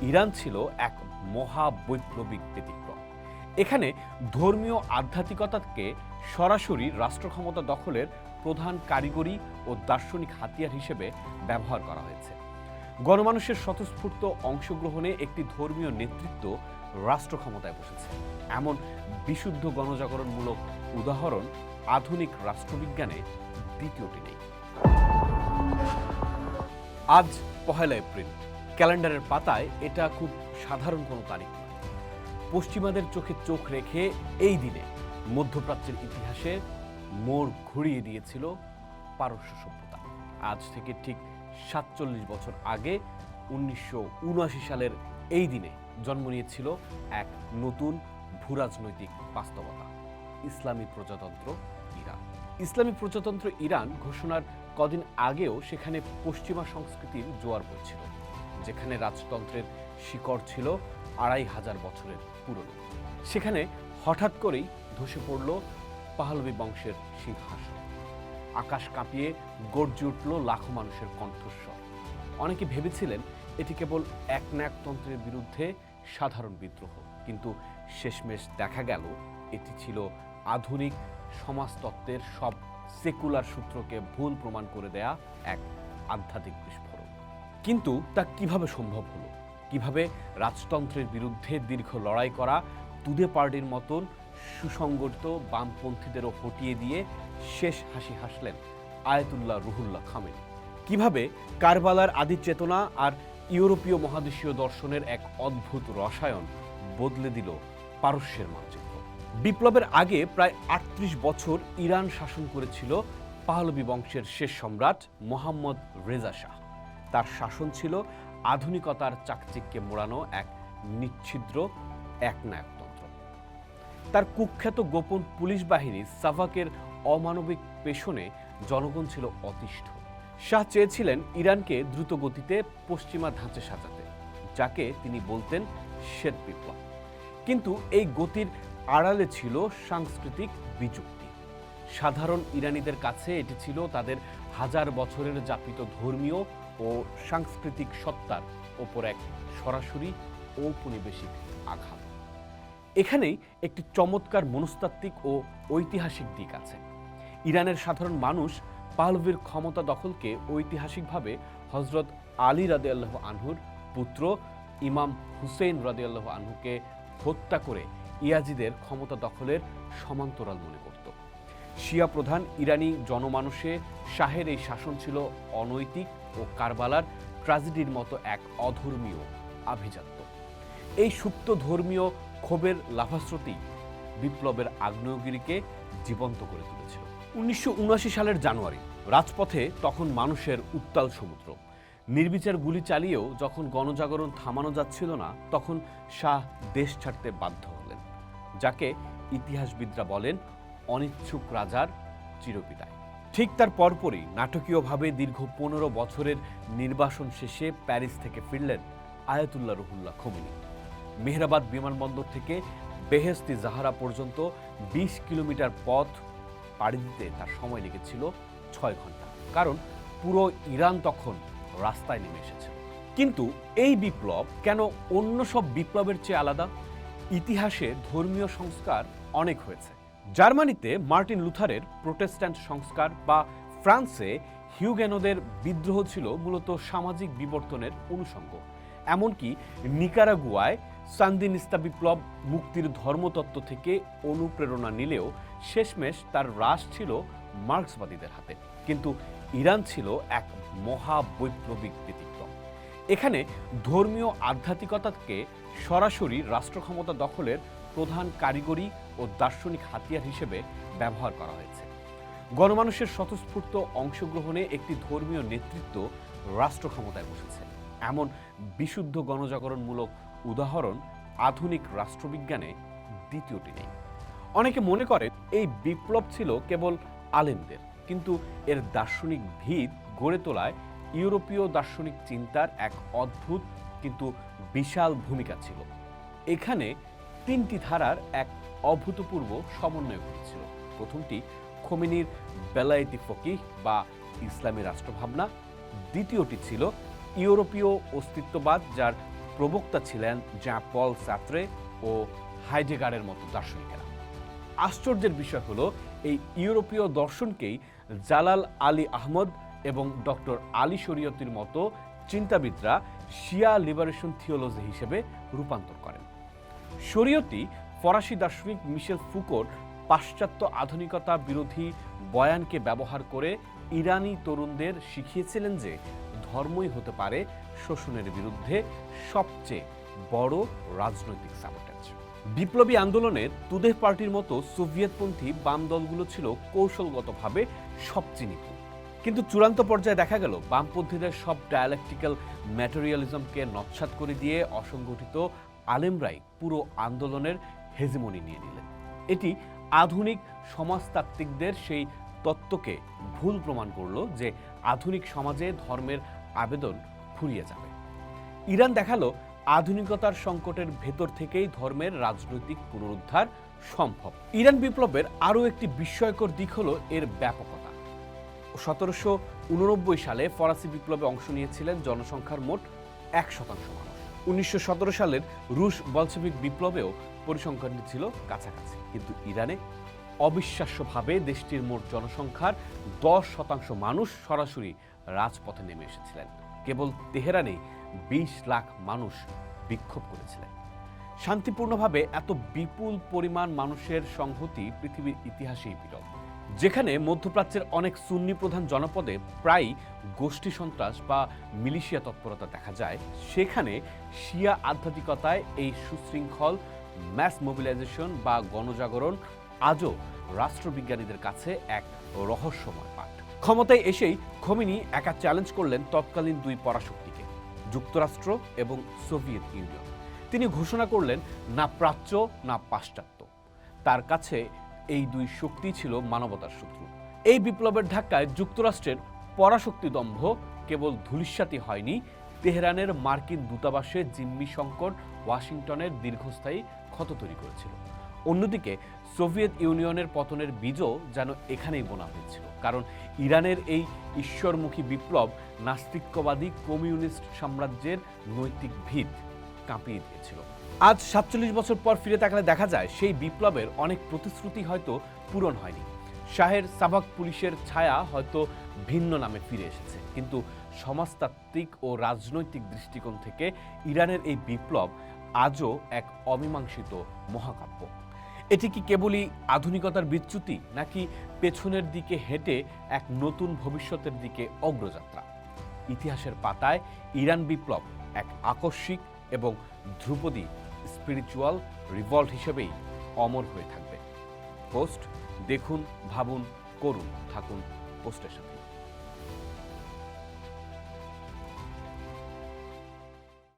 Iran ছিল এক মহাবৈপ্লবিক ব্যতিক্রম। এখানে ধর্মীয় আধ্যাত্মিকতাকে সরাসরি রাষ্ট্র ক্ষমতা দখলের প্রধান কারিগরি ও দার্শনিক হাতিয়ার হিসেবে ব্যবহার করা হয়েছে। গণমানুষের স্বতঃস্ফূর্ত অংশগ্রহণে একটি ধর্মীয় নেতৃত্ব রাষ্ট্র ক্ষমতায় বসেছে, এমন বিশুদ্ধ গণজাগরণমূলক উদাহরণ আধুনিক রাষ্ট্রবিজ্ঞানে দ্বিতীয়টি নেই। আজ 1 এপ্রিল। ক্যালেন্ডারের পাতায় এটা খুব সাধারণ কোনো তারিখ নয়। পশ্চিমাদের চোখে চোখ রেখে এই দিনে মধ্যপ্রাচ্যের ইতিহাসে মোড় ঘুরিয়ে দিয়েছিল পারস্য সভ্যতা। আজ থেকে ঠিক 47 বছর আগে 1979 সালের এই দিনে জন্ম নিয়েছিল এক নতুন ভূরাজনৈতিক বাস্তবতা, ইসলামী প্রজাতন্ত্র ইরান। ইসলামী প্রজাতন্ত্র ইরান ঘোষণার কদিন আগেও সেখানে পশ্চিমা সংস্কৃতির জোয়ার বইছিল, যেখানে রাজতন্ত্রের শিকড় ছিল 2500 বছরের পুরনো। সেখানে হঠাৎ করেই ধসে পড়ল পাহলভী বংশের সিংহাসন। আকাশ কাঁপিয়ে গর্জে উঠল লাখো মানুষের কণ্ঠস্বর। অনেকে ভেবেছিলেন এটি কেবল একনায়কতন্ত্রের বিরুদ্ধে সাধারণ বিদ্রোহ, কিন্তু শেষমেশ দেখা গেল এটি ছিল আধুনিক সমাজতত্ত্বের সব সেকুলার সূত্রকে ভুল প্রমাণ করে দেয়া এক আধ্যাত্মিক বিস্ফোরণ। কিন্তু তা কিভাবে সম্ভব হলো? কিভাবে রাজতন্ত্রের বিরুদ্ধে দীর্ঘ লড়াই করা তুদে পার্টির মতন সুসংগঠিত বামপন্থীদেরও হটিয়ে দিয়ে শেষ হাসি হাসলেন আয়াতুল্লাহ রুহুল্লাহ খামেনি? কিভাবে কারবালার আদি চেতনা আর ইউরোপীয় মহাদেশীয় দর্শনের এক অদ্ভুত রসায়ন বদলে দিল পারস্যের মানচিত্র? বিপ্লবের আগে প্রায় 38 বছর ইরান শাসন করেছিল পাহলভী বংশের শেষ সম্রাট মোহাম্মদ রেজা শাহ। তার শাসন ছিল আধুনিকতার চাকচিক্যে মোড়ানো এক নিচ্ছিদ্র একনায়কতন্ত্র। তার কুখ্যাত গোপন পুলিশ বাহিনী সাভাকের অমানবিক পেশনে জনগণ ছিল অতিষ্ঠ। শাহ চেয়েছিলেন ইরানকে দ্রুত গতিতে পশ্চিমা ধাঁচে সাজাতে, যাকে তিনি বলতেন শ্বেত বিপ্লব। কিন্তু এই গতির আড়ালে ছিল সাংস্কৃতিক বিযুক্তি। সাধারণ ইরানিদের কাছে এটি ছিল তাদের হাজার বছরের যাপিত ধর্মীয় ও সাংস্কৃতিক সত্তার ওপর এক সরাসরি ঔপনিবেশিক আঘাত। এখানেই একটি চমৎকার মনস্তাত্ত্বিক ও ঐতিহাসিক দিক আছে। ইরানের সাধারণ মানুষ পাহলভীর ক্ষমতা দখলকে ঐতিহাসিকভাবে হজরত আলী রাদিয়াল্লাহু আনহুর পুত্র ইমাম হুসেইন রাদিয়াল্লাহু আনহুকে হত্যা করে ইয়াজিদের ক্ষমতা দখলের সমান্তরাল মনে করত। শিয়া প্রধান ইরানি জনমানুষে শাহের এই শাসন ছিল অনৈতিক ও কারবালার ট্র্যাজেডির মতো এক অধর্মীয় আভিজাত্য। এই সুপ্ত ধর্মীয় ক্ষোভের লাভাস্রোতী বিপ্লবের আগ্নেয়গিরিকে জীবন্ত করে তুলেছিল। 1979 সালের জানুয়ারি রাজপথে তখন মানুষের উত্তাল সমুদ্র। নির্বিচার গুলি চালিয়েও যখন গণজাগরণ থামানো যাচ্ছিল না, তখন শাহ দেশ ছাড়তে বাধ্য হলেন, যাকে ইতিহাসবিদরা বলেন অনিচ্ছুক রাজার চিরবিদায়। ঠিক তার পরপরই নাটকীয়ভাবে দীর্ঘ 15 বছরের নির্বাসন শেষে প্যারিস থেকে ফিরলেন আয়াতুল্লাহ রুহুল্লাহ খামেনি। মেহরাবাদ বিমানবন্দর থেকে বেহেশতি জাহারা পর্যন্ত 20 কিলোমিটার পথ পাড়ি দিতে তার সময় লেগেছিল 6 ঘন্টা, কারণ পুরো ইরান তখন রাস্তায় নেমে এসেছিল। কিন্তু এই বিপ্লব কেন অন্য সব বিপ্লবের চেয়ে আলাদা? ইতিহাসে ধর্মীয় সংস্কার অনেক হয়েছে। জার্মানিতে মার্টিন লুথারের প্রোটেস্ট্যান্ট সংস্কার বা ফ্রান্সে হিউগেনোদের বিদ্রোহ ছিল মূলত সামাজিক বিবর্তনের অনুষঙ্গ। এমনকি নিকারাগুয়ায় সান্দিনিস্তা বিপ্লব মুক্তির ধর্মতত্ত্ব থেকে অনুপ্রেরণা নিলেও শেষমেশ তার হ্রাস ছিল মার্ক্সবাদীদের হাতে। কিন্তু ইরান ছিল এক মহাবৈপ্লবিক ব্যতিক্রম। এখানে ধর্মীয় আধ্যাত্মিকতাকে সরাসরি রাষ্ট্র ক্ষমতা দখলের প্রধান কারিগরি ও দার্শনিক হাতিয়ার হিসেবে ব্যবহার করা হয়েছে। গণমানুষের স্বতঃস্ফূর্ত অংশগ্রহণে একটি ধর্মীয় নেতৃত্ব রাষ্ট্র ক্ষমতায় বসেছে, এমন বিশুদ্ধ গণজাগরণমূলক উদাহরণ আধুনিক রাষ্ট্রবিজ্ঞানে দ্বিতীয়টি নেই। অনেকে মনে করেন এই বিপ্লব ছিল কেবল আলেমদের, কিন্তু এর দার্শনিক ভিত গড়ে তোলায় ইউরোপীয় দার্শনিক চিন্তার এক অদ্ভুত কিন্তু বিশাল ভূমিকা ছিল। এখানে 3টি ধারার এক অভূতপূর্ব সমন্বয় ঘটেছিল। প্রথমটি খোমেনির বেলায়েতি ফকিহ বা ইসলামী রাষ্ট্রভাবনা, দ্বিতীয়টি ছিল ইউরোপীয় অস্তিত্ববাদ, যার প্রবক্তা ছিলেন জ্যাঁ পল সার্ত্রে ও হাইডেগারের মতো দার্শনিকেরা। আশ্চর্যের বিষয় হলো এই ইউরোপীয় দর্শনকেই জালাল আলী আহমদ এবং ডক্টর আলী শরীয়তির মতো চিন্তাবিদরা শিয়া লিবারেশন থিওলজি হিসেবে রূপান্তর করেন। শরীয়তি ফরাসি দার্শনিক মিশেল ফুকোর পাশ্চাত্য আধুনিকতা বিরোধী বয়ানকে ব্যবহার করে ইরানি তরুণদের শিখিয়েছিলেন যে ধর্মই হতে পারে শোষণের বিরুদ্ধে সবচেয়ে বড় রাজনৈতিক সাবোটেজ। বিপ্লবী আন্দোলনের তুদেহ পার্টির মতো সোভিয়েতপন্থী বাম দলগুলো ছিল কৌশলগতভাবে সবচেয়ে নিপুণ। কিন্তু চূড়ান্ত পর্যায়ে দেখা গেল বামপন্থীদের সব ডায়ালেকটিক্যাল ম্যাটেরিয়ালিজমকে নস্যাৎ করে দিয়ে অসংগঠিত আলেমরাই পুরো আন্দোলনের হেজিমনি নিয়ে নিলেন। এটি আধুনিক সমাজতাত্ত্বিকদের সেই তত্ত্বকে ভুল প্রমাণ করল যে আধুনিক সমাজে ধর্মের আবেদন ফুরিয়ে যাবে। ইরান দেখালো আধুনিকতার সংকটের ভেতর থেকেই ধর্মের রাজনৈতিক পুনরুদ্ধার সম্ভব। ইরান বিপ্লবের আরও একটি বিস্ময়কর দিক হলো এর ব্যাপকতা। 1789 সালে ফরাসি বিপ্লবে অংশ নিয়েছিলেন জনসংখ্যার মোট 1% মানুষ। 1917 সালের রুশ বলশেভিক বিপ্লবেও পরিসংখ্যানটি ছিল কাছাকাছি, কিন্তু ইরানে অবিশ্বাস্যভাবে দেশটির মোট জনসংখ্যার 10% মানুষ সরাসরি রাজপথে নেমে এসেছিলেন। কেবল তেহরানেই 20 লাখ মানুষ বিক্ষোভ করেছিলেন। শান্তিপূর্ণভাবে এত বিপুল পরিমাণ মানুষের সংহতি পৃথিবীর ইতিহাসেই বিরল। যেখানে মধ্যপ্রাচ্যের অনেক সুন্নি প্রধান জনপদে প্রায়ই গোষ্ঠী সন্ত্রাস বা মিলিশিয়া তৎপরতা দেখা যায়, সেখানে শিয়া আধ্যাত্মিকতায় এই সুশৃঙ্খল ম্যাস মোবিলাইজেশন বা গণজাগরণ আজও রাষ্ট্রবিজ্ঞানীদের কাছে এক রহস্যময় পাঠ। ক্ষমতায় এসেই খোমেনি একা চ্যালেঞ্জ করলেন তৎকালীন দুই পরাশক্তিকে, যুক্তরাষ্ট্র এবং সোভিয়েত ইউনিয়ন। তিনি ঘোষণা করলেন, না প্রাচ্য না পাশ্চাত্য, তার কাছে এই দুই শক্তি ছিল মানবতার শত্রু। এই বিপ্লবের ধাক্কায় যুক্তরাষ্ট্রের পরাশক্তি দম্ভ কেবল ধূলিসাৎই হয়নি, তেহরানের মার্কিন দূতাবাসে জিম্মি সংকট ওয়াশিংটনের দীর্ঘস্থায়ী ক্ষত তৈরি করেছিল। অন্যদিকে সোভিয়েত ইউনিয়নের পতনের বীজও যেন এখানেই বোনা হয়েছিল, কারণ ইরানের এই ঈশ্বরমুখী বিপ্লব নাস্তিক্যবাদী কমিউনিস্ট সাম্রাজ্যের নৈতিক ভিত কাঁপিয়ে দিয়েছিল। আজ 47 বছর পর ফিরে তাকালে দেখা যায় সেই বিপ্লবের অনেক প্রতিশ্রুতি হয়তো পূরণ হয়নি। শাহের সাবাক পুলিশের ছায়া হয়তো ভিন্ন নামে ফিরে এসেছে, কিন্তু সমাজতাত্ত্বিক ও রাজনৈতিক দৃষ্টিকোণ থেকে ইরানের এই বিপ্লব আজও এক অমীমাংসিত মহাকাব্য। এটি কি কেবলই আধুনিকতার বিচ্যুতি, নাকি পেছনের দিকে হেঁটে এক নতুন ভবিষ্যতের দিকে অগ্রযাত্রা? ইতিহাসের পাতায় ইরান বিপ্লব এক আকস্মিক এবং ধ্রুপদী স্পিরিচুয়াল রিভল্ট হিসেবেই অমর হয়ে থাকবে। পোস্ট দেখুন, ভাবুন, করুন, থাকুন পোস্টের সাথে।